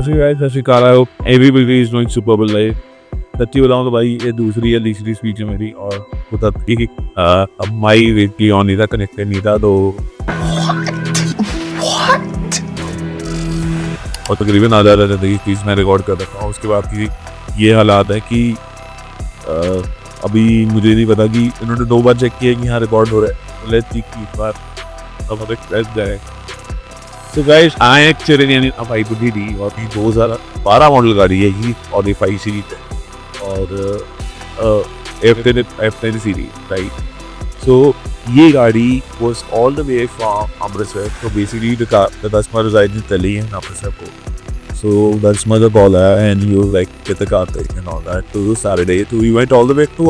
सत श्रीकाल। I hope everybody is doing super well life. सच्ची बताऊं तो भाई ये दूसरी या तीसरी स्पीच है मेरी और बता कि अब माई वेटली ऑन नहीं था, कनेक्टेड नहीं था, तो और तकरीबन आधा आधा चीज़ मैं रिकॉर्ड कर रखा हूँ। उसके बाद की ये हालात है कि अभी मुझे नहीं पता कि इन्होंने 2 बार चेक किया कि यहाँ रिकॉर्ड हो रहा है। लेट्स सी कि इस बार अब हमें प्रेस जाए। तो गाइस आई एक्चुअली यानी अब आई बुद्धि दी और 2012 मॉडल गाड़ी है ये और ये 5 सीरीज है और F10 सीरीज राइट। सो ये गाड़ी was all the way from Amritsar. तो basically the customer resides in Delhi and Amritsar को। So the customer called and he was like get the car taken and all that to Saturday। तो we went all the way to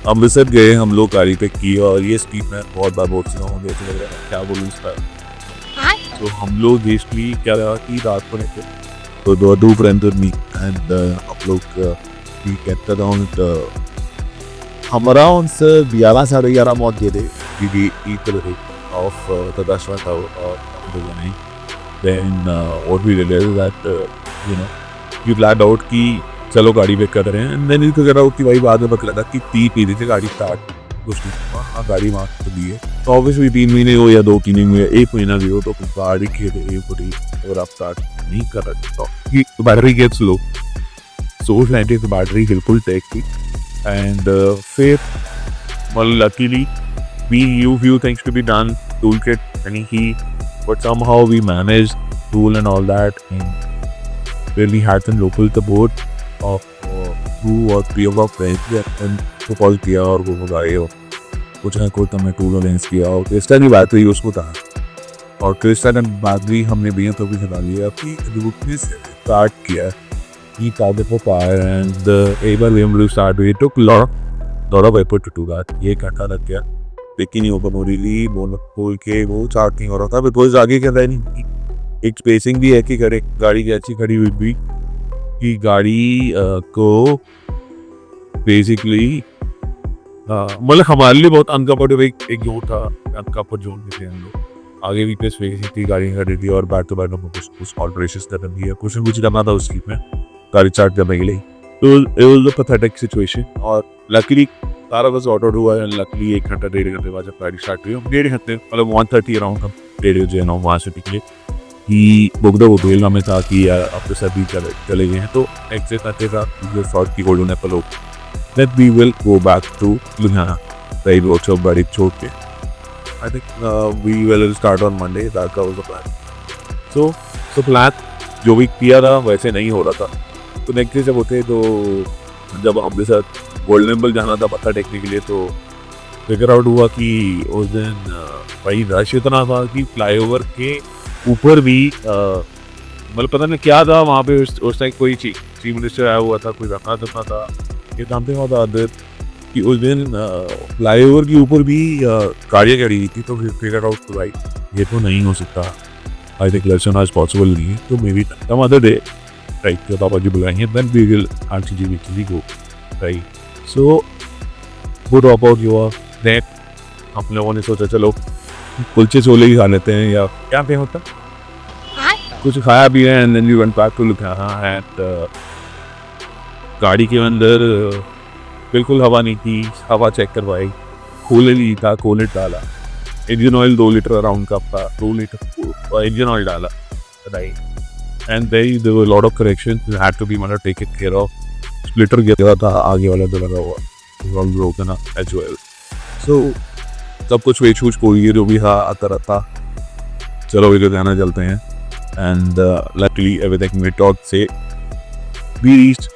Amritsar गए हम लोग, गाड़ी पे की और ये स्पीड में बहुत बार बोल चुका हूँ, जैसे लग रहा है क्या बोलूँ इस पर। तो हम लोग बेसिकली क्या रहा कि रात को निकले तो दो फ्रेंड और मी एंड हम लोग we kept around हम around 11 साढ़े 11 पहुँच गए थे क्योंकि ईद of the Dashman था और then what we realized that we planned out कि चलो गाड़ी पे कर रहे हैं एंड देन इसको करा कि भाई बाद में पता लगा कि 3 महीने से गाड़ी स्टार्ट उसकी गाड़ी मार तो दी है। तो ऑब्वियसली 3 महीने हो या 2 महीने में 1 महीना भी हो तो गाड़ी खेले और आप स्टार्ट नहीं कर रहे तो बैटरी गेट्स लो। सो उस टाइम पे बैटरी बिल्कुल टेक थी एंड फिर well luckily we knew few things to be done, toolkit and he but somehow we managed tool and all that and where we had some local support of 2 or 3 of our friends and तो call किया और वो मंगाए और कुछ है कुछ हमने टूल अरेंज किया और क्रिस्टा की बात हुई उसको था और क्रिस्टा ने बैटरी हमने भी तो भी खिला लिया कि रूटने से स्टार्ट किया he started for fire and एक बार हम लोग स्टार्ट हुए तो lot of effort to do that। ये घंटा लग गया लेकिन ये ओपन हो रही थी बोल खोल के वो स्टार्ट नहीं हो रहा था। बिकॉज आगे क्या था नहीं एक स्पेसिंग भी है कि करे गाड़ी की अच्छी खड़ी हुई भी कि गाड़ी को बेसिकली मतलब हमारे लिए बहुत अनकम्फर्टेबल एक जोन था, अनकम्फर्ट जोन में थे हम लोग। आगे भी पे स्पेस थी, गाड़ी खड़ी थी और बैक टू बैक कुछ ऑल्टरेशंस करनी है, कुछ न कुछ करना था उसकी में गाड़ी स्टार्ट करने के लिए। तो it was a pathetic situation और लकीली सारा बस ऑर्डर हुआ है। लकीली 1 घंटा 1.5 घंटे बाद जब गाड़ी स्टार्ट हुई 1.5 घंटे मतलब 1:30 अराउंड हम 1.5 बजे ना वहाँ से निकले कि बुगदा वो बेलना में था कि अब तो सभी चले गए हैं तो एक्सेस आते था शॉर्ट की गोल्डन एप्पल हो that we will go back to Ludhiana right workshop body छोड़ के I think we will start on Monday। that was the plan। so plan जो भी किया था वैसे नहीं हो रहा था। तो नेक्स्ट डे जब होते तो जब हमारे साथ गोल्डन एप्पल जाना था पत्ता टेकने के लिए तो फिगर आउट हुआ कि उस दिन भाई रश इतना था कि फ्लाईओवर के ऊपर भी मतलब पता नहीं क्या था वहाँ पे उस टाइम कोई चीफ मिनिस्टर आया हुआ था, कोई रखा था ये जानते हैं आदत कि उस दिन फ्लाईओवर के ऊपर भी गाड़ियाँ खड़ी हुई थी। तो फिर फिगर आउट तो भाई ये तो नहीं हो सकता। आई थिंक लेसन आज पॉसिबल नहीं है तो maybe some other day right. तो पापा जी बुलाएंगे then we will RTG go right. So वो ड्रॉप आउट हुआ देन हम लोगों ने सोचा चलो कुलचे छोले ही खा लेते हैं या क्या पे होता कुछ खाया भी है and then we went back to Ludhiana and गाड़ी के अंदर बिल्कुल हवा नहीं थी। हवा चेक करवाई, कूलर नहीं था, कूलर डाला, इंजन ऑयल 2 लीटर अराउंड का था, 2 लीटर इंजन ऑयल डाला right and there were lot of correction had to be मतलब take it care of. Splitter गिरा था आगे वाला जो लगा हुआ all broken as well. So सब कुछ वेचूच कोई जो भी था आता रहता। चलो इधर जाना चलते हैं and luckily everything we talk से वी रीच्ड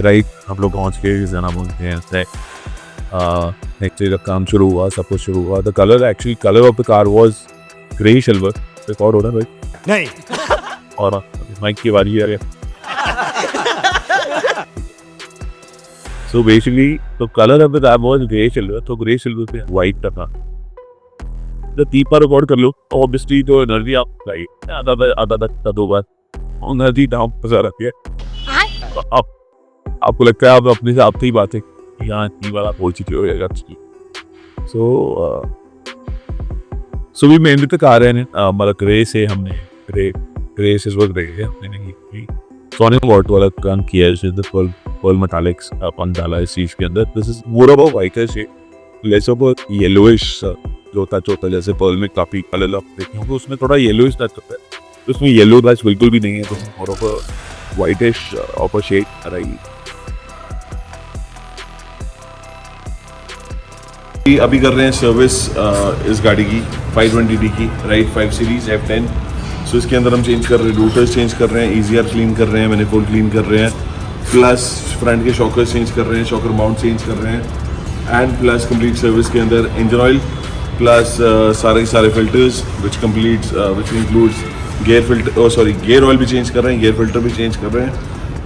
राइट। हम लोग पहुँच के जाना बोलते हैं नेक्स्ट डे जब काम शुरू हुआ सब कुछ शुरू हुआ। The colour actually colour of the car was grey silver. Record हो रहा है भाई नहीं और माइक की बारी है। सो बेसिकली तो colour of the car was grey silver. तो ग्रे सिल्वर पे वाइट था। जब 3 बार रिकॉर्ड कर लो ऑब्वियसली तो एनर्जी आप राइट आधा 2 बार एनर्जी डाउन पसा रहती है। अब आपको लगता है आप अपने से आप ही बात है यहाँ इतनी बार आप हो चुके हो जाएगा। सो भी मेहनत कर रहे हैं मतलब ग्रे से हमने ग्रे रेसेस वर्क रही है मैंने की सोनिया वॉट वाला काम किया है जिसमें पर्ल मेटालिक्स अपन डाला है इस चीज के अंदर. This is more about whiter shade less about yellowish जो टच होता है जैसे पर्ल में काफी कलर आप देखते होंगे उसमें थोड़ा येलोइश टच होता है. तो उसमें येलो टच बिल्कुल भी नहीं है. तो more of a whitish of a shade रही. अभी कर रहे हैं सर्विस इस गाड़ी की 520D की राइट 5 सीरीज F10. सो इसके अंदर हम चेंज कर रहे हैं रूटर्स चेंज कर रहे हैं EGR क्लीन कर रहे हैं मैनिफोल्ड क्लीन कर रहे हैं प्लस फ्रंट के शॉकर्स चेंज कर रहे हैं शॉकर माउंट चेंज कर रहे हैं एंड प्लस कंप्लीट सर्विस के अंदर इंजन ऑयल प्लस सारे filters which includes gear filter gear oil भी चेंज कर रहे हैं गियर फिल्टर भी चेंज कर रहे हैं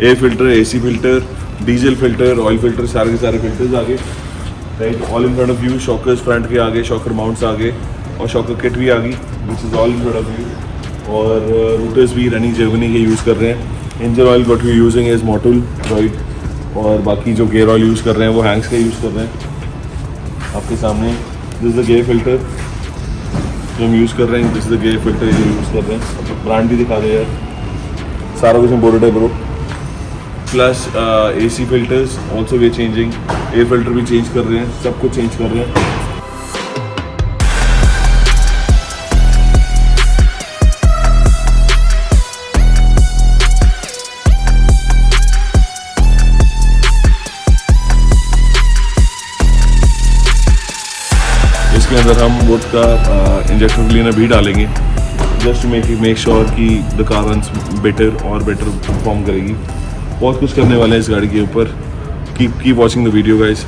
air filter AC filter diesel filter oil filter सारे फिल्टर्स आगे right all in front of you. Shockers front के आगे शॉकर माउंट्स आगे और शॉकर किट भी आ गई which is all in front of you. और रूटर्स भी रनिंग जर्मनी के यूज़ कर रहे हैं. Engine oil what we using is Motul right. और बाकी जो गेयर ऑयल यूज़ कर रहे हैं वो हैंक्स का यूज़ कर रहे हैं आपके सामने. This is the gear filter जो हम यूज़ कर रहे हैं. This is the gear filter जो यूज़ कर रहे हैं. ब्रांड भी दिखा दे यार सारा कुछ इम्पोर्टेड है bro. Plus AC filters also we changing air filter भी चेंज कर रहे हैं सब कुछ चेंज कर रहे हैं. इसके अंदर हम वुड का इंजेक्शन क्लीनर भी डालेंगे जस्ट टू मेक श्योर कि द कार रन्स बेटर और बेटर परफॉर्म करेगी. बहुत कुछ करने वाले हैं इस गाड़ी के ऊपर. Keep watching the video guys.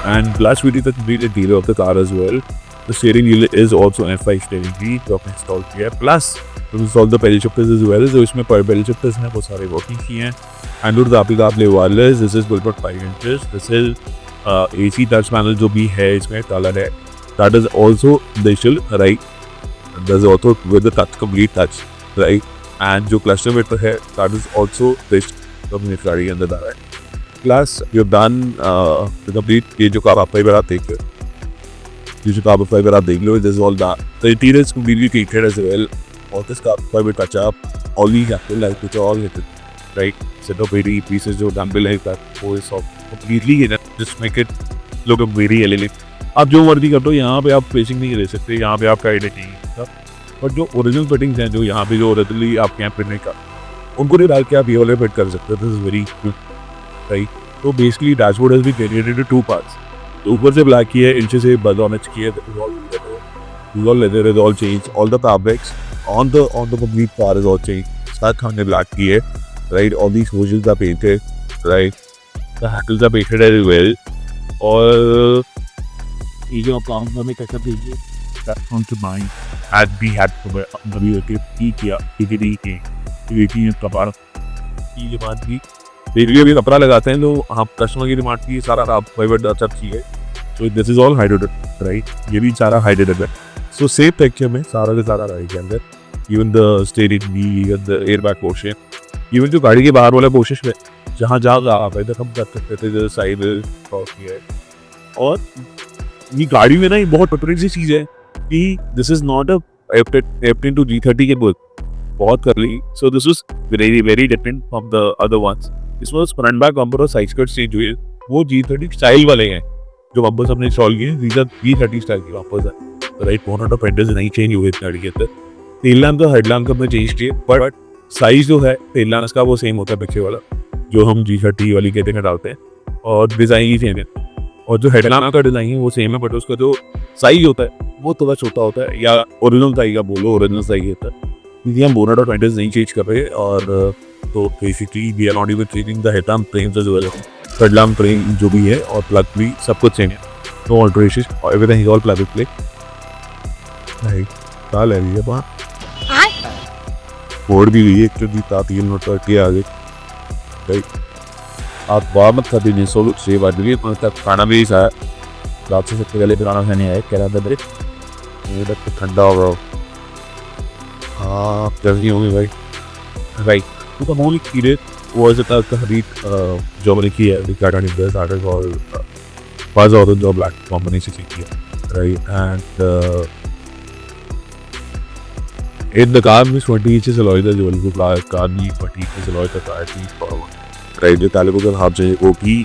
And last we did the complete interior of the car as well. The steering wheel is also an F5 steering wheel जो आपने इंस्टॉल किया है. Plus we installed the pedal shifters as well. जो इसमें पर pedal shifters हैं वो सारे वर्किंग किए हैं. Android आपके wireless. This is 12.5 inches. This is AC touch panel जो भी है इसमें डाला है. That is also digital right. That is also with the touch complete touch right. And जो cluster meter है that is also digital. तो अपनी गाड़ी के अंदर डाला है. Plus you've done the complete ये जो कार फाइबर आप देख लो this is all that. The interior is completely treated as well. All this car fiber touch up, all these actual lights which are all hidden, right? Set up very pieces जो dumbbell है that वो is all completely hidden. Just make it look very elegant. आप जो मर्जी कर दो यहाँ पे आप फेसिंग नहीं ले सकते यहाँ पे आपका एडिट नहीं होता. बट जो ओरिजिनल फिटिंग्स हैं जो यहाँ पे जो ओरिजिनली आपके यहाँ फिट नहीं कर उनको नहीं डाल के आप ये वाले फिट कर सकते हो. This is very right. तो basically dashboard has been created into two parts. तो ऊपर से ब्लैक की है नीचे से बज ऑन की है. all leather is all changed. All the fabrics on the complete car is all changed. साथ हमने black की है right. All these hoses are painted right. The handles are painted as well. और ये जो आप हमें कैसा भेजिए that's on to mine had we had to WT किया TTD के कपड़ा की बात भी बेसिकली अभी कपड़ा लगाते हैं तो हम कस्टमर की डिमांड की सारा आप फाइबर अच्छा चाहिए. सो this is all hydrated right. ये भी सारा हाइड्रेटेड है. सो सेफ टेक्सचर में सारा का सारा रहेगा के अंदर. Even the steering wheel the air bag portion even जो गाड़ी के बाहर वाला पोर्शन में जहाँ आप इधर हम कर सकते थे जैसे साइड है. और ये गाड़ी में ना ये बहुत पटरी सी चीज़ है कि this is not a F10 to G30 के बहुत कर ली. So this is very very different from the other ones. इसमें फ्रंट बैक बम्पर और साइड स्कर्ट चेंज हुए वो G30 स्टाइल वाले हैं जो बम्पर्स हमने इंस्टॉल किए हैं. G30 स्टाइल के बम्पर्स है राइट. बोनट और फेंडर्स नहीं चेंज हुए इस गाड़ी के अंदर. टेल लैम्प तो हेडलैम्प का हमने चेंज किए बट साइज जो है टेल लैम्प का वो सेम होता है पीछे वाला जो हम G30 वाली कहते हैं डालते हैं. और डिज़ाइन ही सेम है. और जो हेडलैम्प का डिज़ाइन है वो सेम है बट उसका जो साइज होता है वो थोड़ा छोटा होता है या ओरिजिनल साइज का बोलो ओरिजिनल साइज होता है. क्योंकि हम बोनट और फेंडर्स नहीं चेंज कर रहे. और तो basically we are not even changing the headlamp frames as well. Headlamp frame जो भी है और प्लग भी सब कुछ सेम है. No alteration everything is all plug and play right. कहाँ ले रही है बात फोड़ भी गई है क्योंकि 3 मिनट के आगे भाई आप बाहर मत खाते नहीं 6 बज गए तक खाना भी खाया रात से सबसे पहले पुराना खाने आए कह रहा था मेरे तक तो ठंडा होगा हाँ जल्दी होंगी भाई तू का मूल कीड़े was it a complete Germany की है got on this article called was out of the black company से सीखी है right and in the car में 20 inches alloy था जो बिल्कुल black car नहीं 20 inches alloy था टायर की right जो तालिबों का हाफ चाहिए वो भी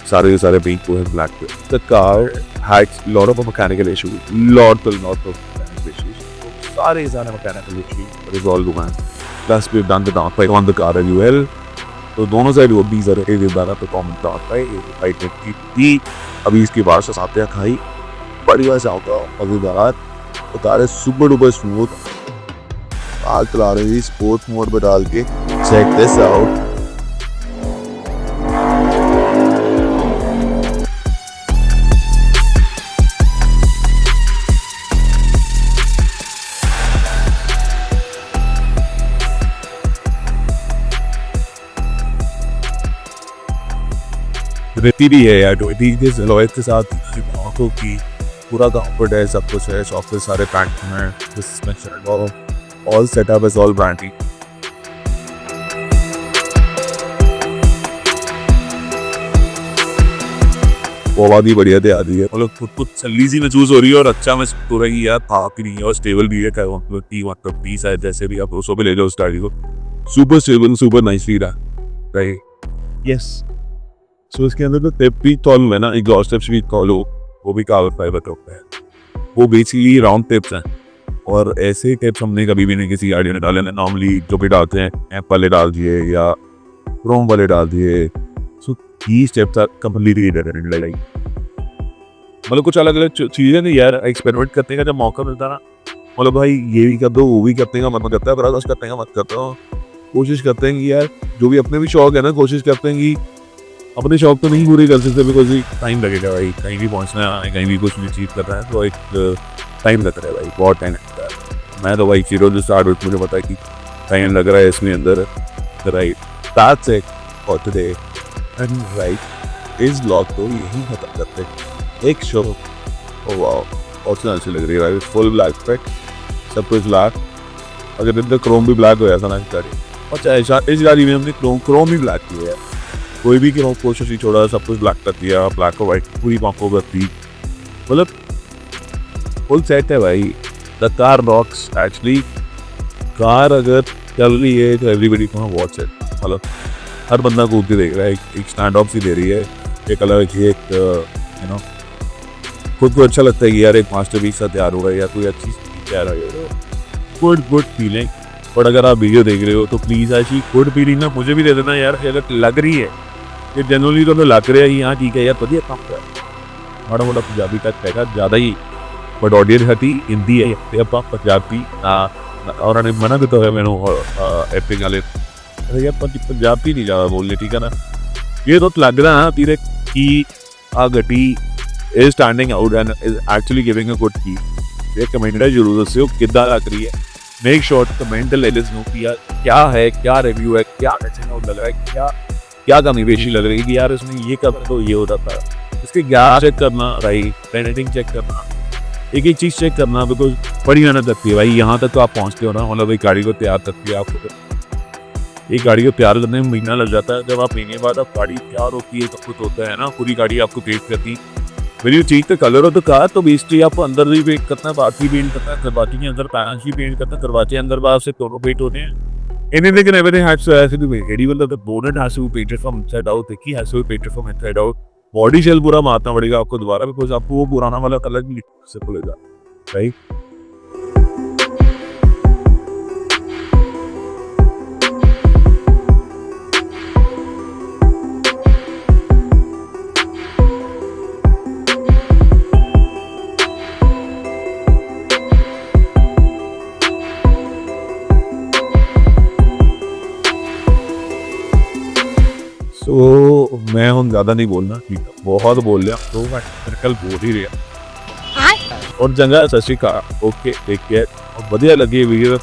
सारे के सारे पेंट को है black पे the car had lot of mechanical issues lot of mechanical issues सारे mechanical issues resolve हुए हैं plus we've done the downpipe on the car as well तो दोनों साइड वो 20,000 पे कॉमन downpipe थी अभी इसके बाद से आते हैं खाई बड़ी बार से आता मजेदार तो कार है सुपर डुपर स्मूथ आग चला रही थी स्पोर्ट्स मोड पे डाल के चेक दिस आउट रहती भी है यार 20 के अलॉय के साथ आंखों की पूरा कंफर्ट है सब कुछ है सॉफ्टवेयर सारे पैक में suspension all setup is all brandy वो आवाज़ ही बढ़िया दे आती है मतलब खुद सल्ली सी महसूस हो रही है और अच्छा महसूस हो रही है यार था कि नहीं है और स्टेबल भी है क्या मतलब 20 है जैसे भी आप उसको भी ले लो उस गाड़ी को सुपर स्टेबल सुपर नाइसली रहा राइट यस सो इसके अंदर तो टिप भी कॉल है ना एग्जॉस्ट टिप्स भी कॉल हो वो भी कार्बन फाइबर का होता है वो बेसिकली राउंड टिप्स हैं और ऐसे टिप्स हमने कभी भी नहीं किसी गाड़ी में डाले नॉर्मली जो भी डालते हैं ऐप वाले डाल दिए या क्रोम वाले डाल दिए सो these steps are completely different like मतलब कुछ अलग अलग चीज़ें नहीं यार एक्सपेरिमेंट करने का जब मौका मिलता ना मतलब भाई ये भी कर दो वो भी करने का मन करता है बराबर करने का मन करता हूँ कोशिश करते हैं कि यार जो भी अपने भी शौक है ना कोशिश करते हैं कि अपने शौक तो नहीं पूरे कर सकते बिकॉज टाइम लगेगा भाई कहीं भी पहुँचना है कहीं भी कुछ भी चीज़ करना है तो एक टाइम लगता है भाई बहुत टाइम लगता है मैं तो भाई जीरो जो स्टार्ट हुई मुझे पता है कि टाइम लग रहा है इसमें अंदर right that's it for today and right इस ब्लॉग को यही खत्म करते हैं एक शो ओ वाओ बहुत अच्छी लग रही है भाई फुल ब्लैक पैक सब कुछ ब्लैक अगर इधर क्रोम भी ब्लैक हो जाता ना इस गाड़ी और इस गाड़ी में हमने क्रोम भी ब्लैक किया है कोई भी क्रोम कोशिश नहीं छोड़ा सब कुछ ब्लैक कर दिया ब्लैक और वाइट पूरी पंखों कर दी मतलब फुल सेट है भाई the car rocks actually car अगर चल रही है तो एवरीबडी को वॉच है मतलब हर बंदा कूद के देख रहा है एक स्टैंड ऑफ सी दे रही है एक अलग ही एक यू नो खुद को अच्छा लगता है कि यार एक मास्टरपीस सा तैयार होगा या कोई अच्छी चीज़ तैयार हो गुड फीलिंग बट अगर आप वीडियो देख रहे हो तो प्लीज़ ऐसी गुड फीलिंग ना मुझे भी दे देना यार अगर लग रही है ये जनरली तो लग रहा है यहाँ ठीक है यार बढ़िया काम कर माड़ा मोटा पंजाबी का कहता ज़्यादा ही बट ऑडियंस हती हिंदी है आप पंजाबी और मना देता है मैंने एपिंग वाले अरे यार पंजाबी नहीं ज़्यादा बोलने ठीक है ना ये तो लग रहा है तेरे की आ गड्डी is standing out and is actually giving a good की ये कमेंट है जरूर दस्यो किद्दां लग रही है make sure comment let us know कि यार क्या है क्या रिव्यू है क्या अच्छा लग रहा है क्या कमी पेशी लग रही है कि यार इसमें ये कर तो ये होता था इसके गैस चेक करना राइट पेनेटिंग चेक करना एक चीज़ चेक करना बिकॉज बड़ी मेहनत लगती है भाई यहाँ तक तो आप पहुँचते हो ना मतलब एक गाड़ी को तैयार करती है आपको एक गाड़ी को तैयार करने में महीना लग जाता है जब आप महीने बाद आप गाड़ी तैयार होती है सब कुछ होता है ना पूरी गाड़ी आपको पेंट करती मेरी चीज़ तो कलर हो तो कहा तो बेसिकली आपको अंदर भी पेंट करना है बाहर भी पेंट करना है करवाती के अंदर पैंच भी पेंट करना है करवाते अंदर बाहर से दोनों पेंट होते हैं anything and everything has to be ready well the bonnet has to be painted from inside out the key has to be painted from inside out body shell पूरा मारना पड़ेगा आपको दोबारा बिकॉज आपको वो पुराना वाला कलर भी से खुलेगा राइट तो मैं हम ज़्यादा नहीं बोलना ठीक है बहुत बोल लिया तो मैं सर्कल बोल ही रहा और जगह सत श्री अकाल ओके टेक केयर और बढ़िया लगी वीडियो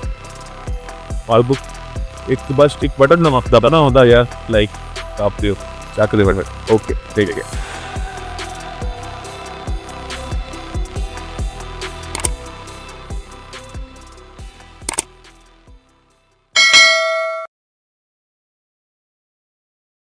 फालतू एक बस एक बटन दबाना होता यार, लाइक आप चेक कर ओके ठीक है।